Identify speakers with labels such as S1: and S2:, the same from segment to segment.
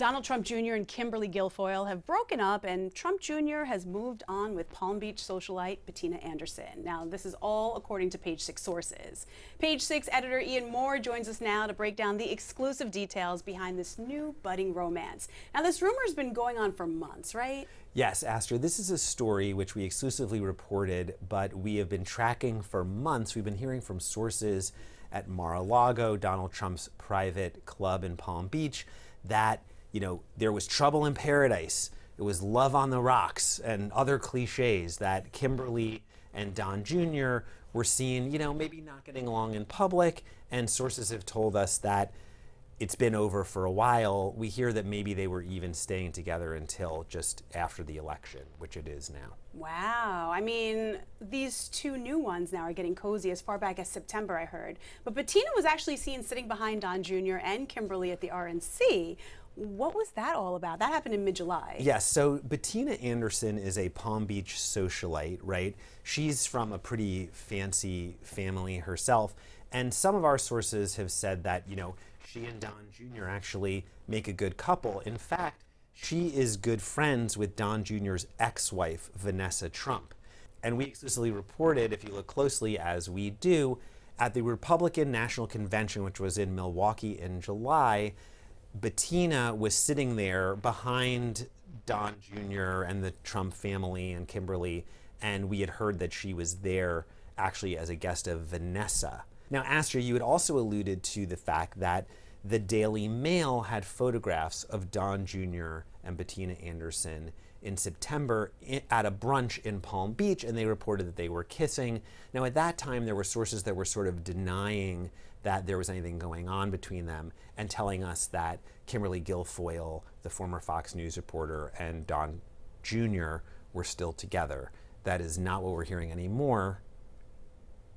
S1: Donald Trump Jr. and Kimberly Guilfoyle have broken up, and Trump Jr. has moved on with Palm Beach socialite Bettina Anderson. Now, this is all according to Page Six sources. Page Six editor Ian Mohr joins us now to break down the exclusive details behind this new budding romance. Now, this rumor has been going on for months, right?
S2: Yes, Astrid, this is a story which we exclusively reported, but we have been tracking for months. We've been hearing from sources at Mar-a-Lago, Donald Trump's private club in Palm Beach, that there was trouble in paradise. It was love on the rocks and other cliches that Kimberly and Don Jr. were seen, maybe not getting along in public. And sources have told us that it's been over for a while. We hear that maybe they were even staying together until just after the election, which it is now.
S1: Wow. I mean, these two new ones now are getting cozy as far back as September, I heard. But Bettina was actually seen sitting behind Don Jr. and Kimberly at the RNC. What was that all about? That happened in mid-July.
S2: Yes, so Bettina Anderson is a Palm Beach socialite, right? She's from a pretty fancy family herself. And some of our sources have said that, she and Don Jr. actually make a good couple. In fact, she is good friends with Don Jr.'s ex-wife, Vanessa Trump. And we exclusively reported, if you look closely, as we do, at the Republican National Convention, which was in Milwaukee in July, Bettina was sitting there behind Don Jr. and the Trump family and Kimberly, and we had heard that she was there actually as a guest of Vanessa. Now, Astrid, you had also alluded to the fact that the Daily Mail had photographs of Don Jr. and Bettina Anderson in September at a brunch in Palm Beach, and they reported that they were kissing. Now, at that time, there were sources that were sort of denying that there was anything going on between them and telling us that Kimberly Guilfoyle, the former Fox News reporter, and Don Jr. were still together. That is not what we're hearing anymore,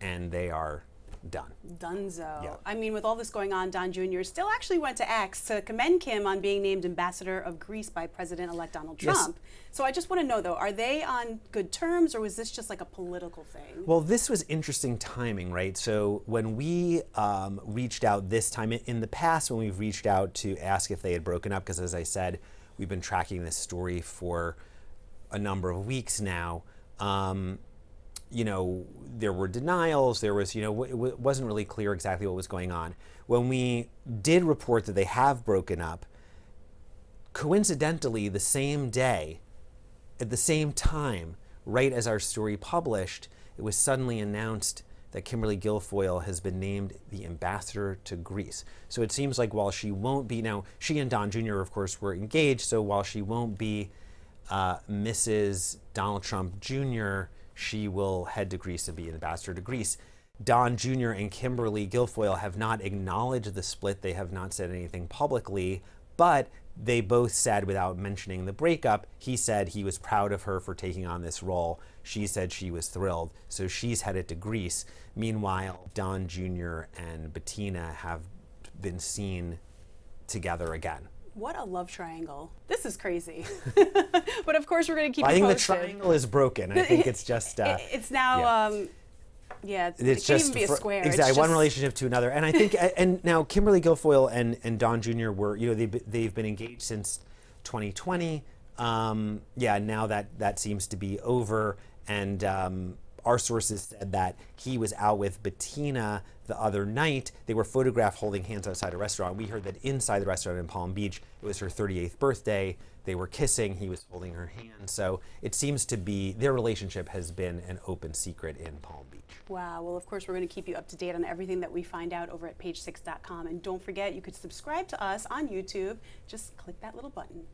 S2: and they are done.
S1: Dunzo.
S2: Yeah.
S1: I mean, with all this going on, Don Jr. still actually went to X to commend Kim on being named ambassador of Greece by President-elect Donald Trump. Yes. So I just want to know, though, are they on good terms, or was this just like a political thing?
S2: Well, this was interesting timing, right? So when we reached out this time, in the past when we've reached out to ask if they had broken up, because as I said, we've been tracking this story for a number of weeks now, there were denials, there was, it wasn't really clear exactly what was going on. When we did report that they have broken up, coincidentally, the same day, at the same time, right as our story published, it was suddenly announced that Kimberly Guilfoyle has been named the ambassador to Greece. So it seems like while she won't be, now she and Don Jr. of course were engaged, so while she won't be Mrs. Donald Trump Jr., she will head to Greece and be an ambassador to Greece. Don Jr. and Kimberly Guilfoyle have not acknowledged the split. They have not said anything publicly, but they both said, without mentioning the breakup, he said he was proud of her for taking on this role. She said she was thrilled. So she's headed to Greece. Meanwhile, Don Jr. and Bettina have been seen together again.
S1: What a love triangle. This is crazy. But of course, we're going to keep
S2: I
S1: you
S2: think
S1: posted.
S2: the triangle is broken. I think it's just...
S1: it's now... it can't even be a square.
S2: Exactly,
S1: it's
S2: one relationship to another. And I think, and now Kimberly Guilfoyle and Don Jr. were, they've been engaged since 2020. Now that seems to be over. And our sources said that he was out with Bettina the other night. They were photographed holding hands outside a restaurant. We heard that inside the restaurant in Palm Beach, it was her 38th birthday. They were kissing, he was holding her hand. So it seems to be, their relationship has been an open secret in Palm Beach.
S1: Wow, well of course we're going to keep you up to date on everything that we find out over at page6.com. And don't forget, you could subscribe to us on YouTube. Just click that little button.